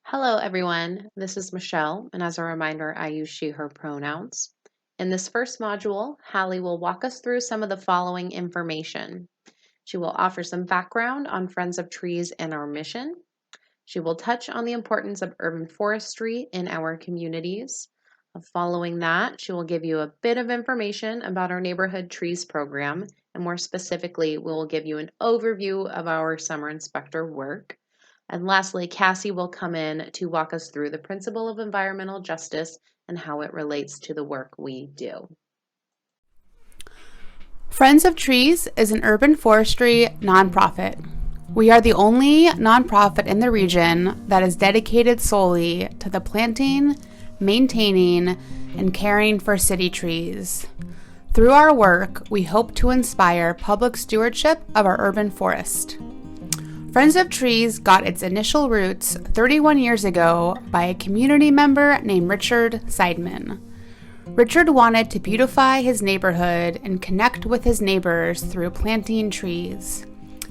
Hello, everyone. This is Michelle, and as a reminder, I use she, her pronouns. In this first module, Hallie will walk us through some of the following information. She will offer some background on Friends of Trees and our mission. She will touch on the importance of urban forestry in our communities. Following that, she will give you a bit of information about our Neighborhood Trees program, and more specifically, we will give you an overview of our summer inspector work. And lastly, Cassie will come in to walk us through the principle of environmental justice and how it relates to the work we do. Friends of Trees is an urban forestry nonprofit. We are the only nonprofit in the region that is dedicated solely to the planting, maintaining, and caring for city trees. Through our work, we hope to inspire public stewardship of our urban forest. Friends of Trees got its initial roots 31 years ago by a community member named Richard Seidman. Richard wanted to beautify his neighborhood and connect with his neighbors through planting trees.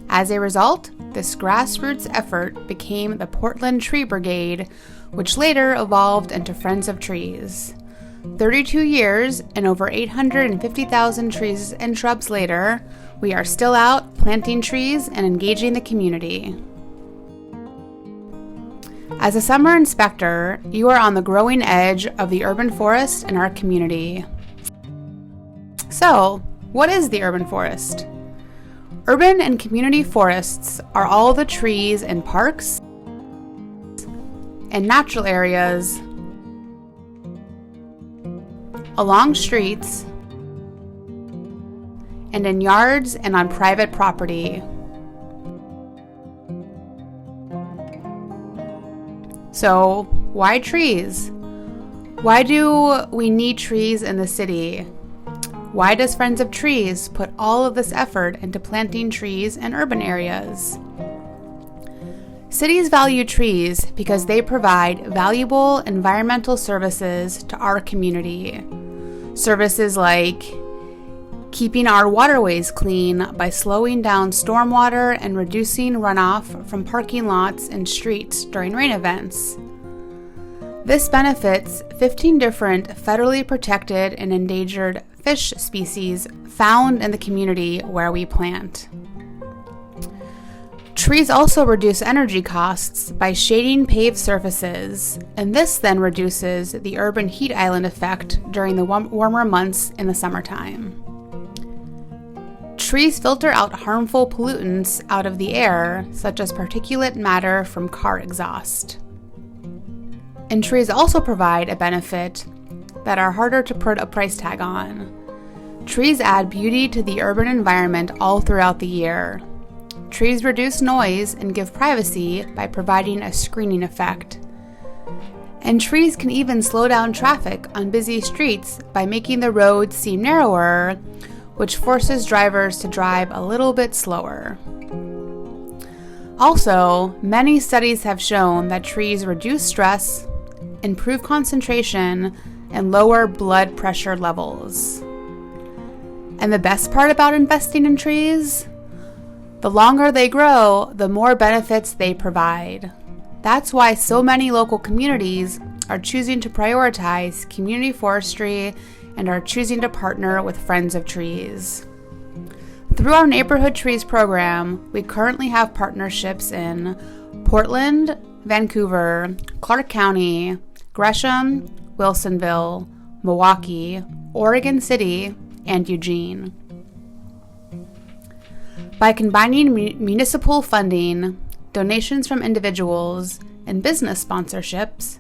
As a result, this grassroots effort became the Portland Tree Brigade, which later evolved into Friends of Trees. 32 years and over 850,000 trees and shrubs later, we are still out planting trees and engaging the community. As a summer inspector, you are on the growing edge of the urban forest in our community. So, what is the urban forest? Urban and community forests are all the trees in parks and natural areas, along streets, and in yards and on private property. So, why trees? Why do we need trees in the city? Why does Friends of Trees put all of this effort into planting trees in urban areas? Cities value trees because they provide valuable environmental services to our community. Services like keeping our waterways clean by slowing down stormwater and reducing runoff from parking lots and streets during rain events. This benefits 15 different federally protected and endangered fish species found in the community where we plant. Trees also reduce energy costs by shading paved surfaces, and this then reduces the urban heat island effect during the warmer months in the summertime. Trees filter out harmful pollutants out of the air, such as particulate matter from car exhaust. And trees also provide a benefit that are harder to put a price tag on. Trees add beauty to the urban environment all throughout the year. Trees reduce noise and give privacy by providing a screening effect. And trees can even slow down traffic on busy streets by making the roads seem narrower, which forces drivers to drive a little bit slower. Also, many studies have shown that trees reduce stress, improve concentration, and lower blood pressure levels. And the best part about investing in trees? The longer they grow, the more benefits they provide. That's why so many local communities are choosing to prioritize community forestry and are choosing to partner with Friends of Trees. Through our Neighborhood Trees program, we currently have partnerships in Portland, Vancouver, Clark County, Gresham, Wilsonville, Milwaukee, Oregon City, and Eugene. By combining municipal funding, donations from individuals, and business sponsorships,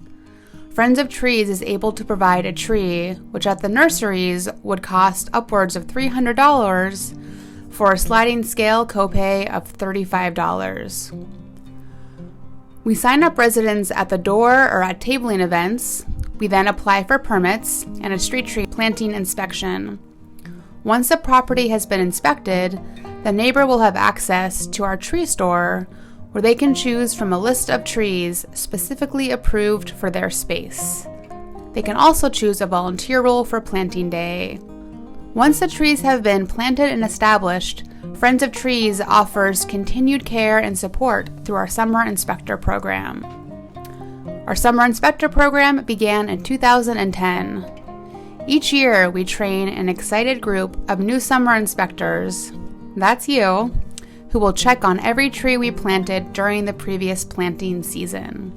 Friends of Trees is able to provide a tree which at the nurseries would cost upwards of $300 for a sliding scale copay of $35. We sign up residents at the door or at tabling events. We then apply for permits and a street tree planting inspection. Once the property has been inspected, the neighbor will have access to our tree store where they can choose from a list of trees specifically approved for their space. They can also choose a volunteer role for planting day. Once the trees have been planted and established, Friends of Trees offers continued care and support through our Summer Inspector program. Our Summer Inspector program began in 2010. Each year, we train an excited group of new summer inspectors, that's you, who will check on every tree we planted during the previous planting season.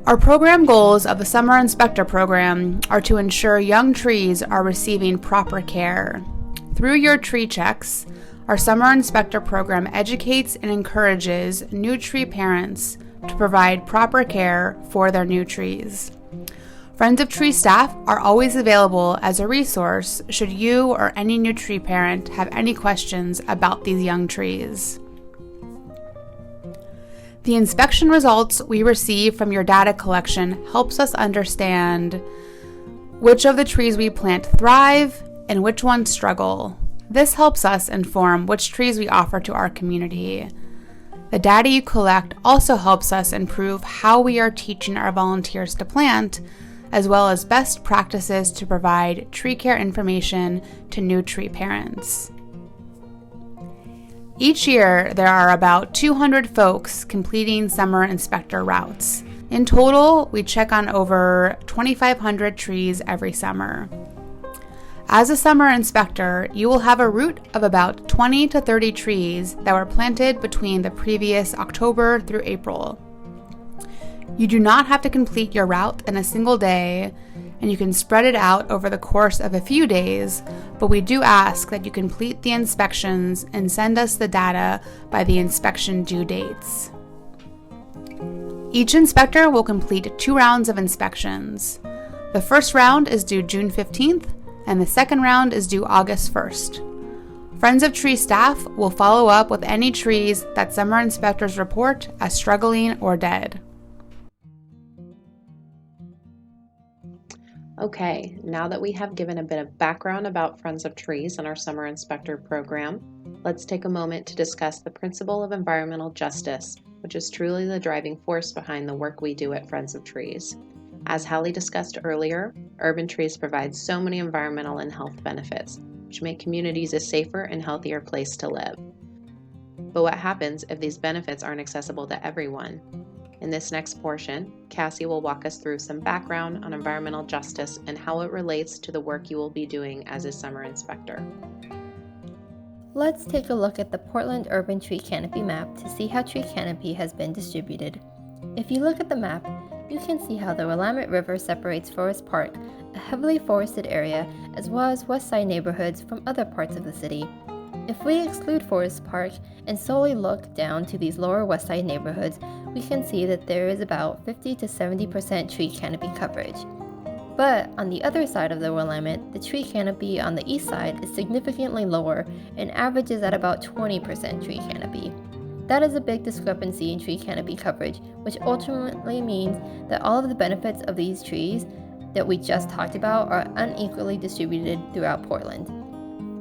Our program goals of the Summer Inspector program are to ensure young trees are receiving proper care. Through your tree checks, our Summer Inspector program educates and encourages new tree parents to provide proper care for their new trees. Friends of Tree staff are always available as a resource should you or any new tree parent have any questions about these young trees. The inspection results we receive from your data collection helps us understand which of the trees we plant thrive and which ones struggle. This helps us inform which trees we offer to our community. The data you collect also helps us improve how we are teaching our volunteers to plant, as well as best practices to provide tree care information to new tree parents. Each year, there are about 200 folks completing summer inspector routes. In total, we check on over 2,500 trees every summer. As a summer inspector, you will have a route of about 20 to 30 trees that were planted between the previous October through April. You do not have to complete your route in a single day, and you can spread it out over the course of a few days, but we do ask that you complete the inspections and send us the data by the inspection due dates. Each inspector will complete 2 rounds of inspections. The first round is due June 15th, and the second round is due August 1st. Friends of Tree staff will follow up with any trees that summer inspectors report as struggling or dead. Okay, now that we have given a bit of background about Friends of Trees and our Summer Inspector program, let's take a moment to discuss the principle of environmental justice, which is truly the driving force behind the work we do at Friends of Trees. As Hallie discussed earlier, urban trees provide so many environmental and health benefits, which make communities a safer and healthier place to live. But what happens if these benefits aren't accessible to everyone? In this next portion, Cassie will walk us through some background on environmental justice and how it relates to the work you will be doing as a summer inspector. Let's take a look at the Portland Urban Tree Canopy map to see how tree canopy has been distributed. If you look at the map, you can see how the Willamette River separates Forest Park, a heavily forested area, as well as West Side neighborhoods from other parts of the city. If we exclude Forest Park and solely look down to these lower West Side neighborhoods, we can see that there is about 50 to 70% tree canopy coverage. But on the other side of the Willamette, the tree canopy on the east side is significantly lower and averages at about 20% tree canopy. That is a big discrepancy in tree canopy coverage, which ultimately means that all of the benefits of these trees that we just talked about are unequally distributed throughout Portland.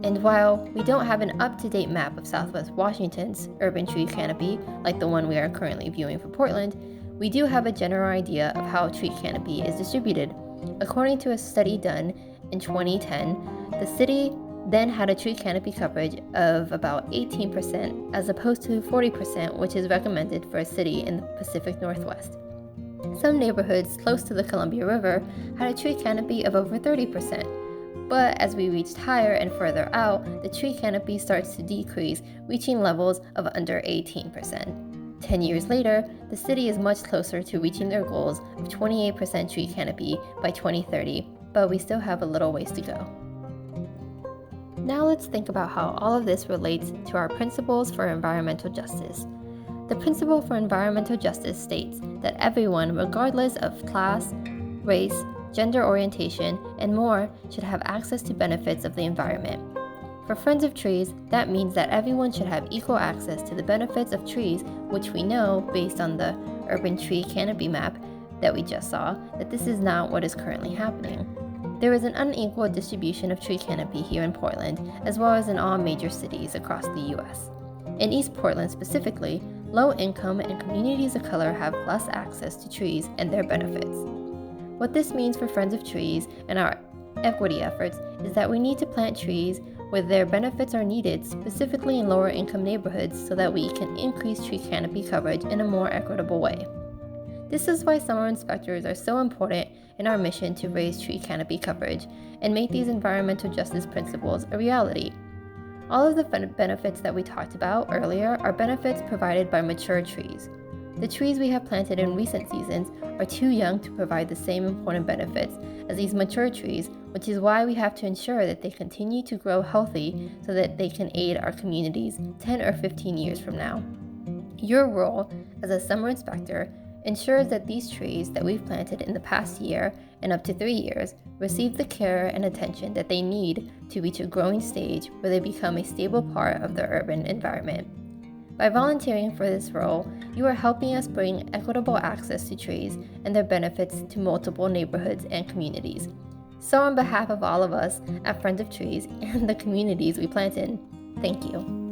And while we don't have an up-to-date map of Southwest Washington's urban tree canopy, like the one we are currently viewing for Portland, we do have a general idea of how tree canopy is distributed. According to a study done in 2010, the city then had a tree canopy coverage of about 18% as opposed to 40%, which is recommended for a city in the Pacific Northwest. Some neighborhoods close to the Columbia River had a tree canopy of over 30%, but as we reached higher and further out, the tree canopy starts to decrease, reaching levels of under 18%. 10 years later, the city is much closer to reaching their goals of 28% tree canopy by 2030, but we still have a little ways to go. Now let's think about how all of this relates to our principles for environmental justice. The principle for environmental justice states that everyone, regardless of class, race, gender orientation, and more, should have access to benefits of the environment. For Friends of Trees, that means that everyone should have equal access to the benefits of trees, which we know, based on the urban tree canopy map that we just saw, that this is not what is currently happening. There is an unequal distribution of tree canopy here in Portland, as well as in all major cities across the U.S. In East Portland specifically, low-income and communities of color have less access to trees and their benefits. What this means for Friends of Trees and our equity efforts is that we need to plant trees where their benefits are needed, specifically in lower income neighborhoods, so that we can increase tree canopy coverage in a more equitable way. This is why summer inspectors are so important in our mission to raise tree canopy coverage and make these environmental justice principles a reality. All of the benefits that we talked about earlier are benefits provided by mature trees. The trees we have planted in recent seasons are too young to provide the same important benefits as these mature trees, which is why we have to ensure that they continue to grow healthy so that they can aid our communities 10 or 15 years from now. Your role as a summer inspector ensures that these trees that we've planted in the past year and up to 3 years receive the care and attention that they need to reach a growing stage where they become a stable part of the urban environment. By volunteering for this role, you are helping us bring equitable access to trees and their benefits to multiple neighborhoods and communities. So on behalf of all of us at Friends of Trees and the communities we plant in, thank you.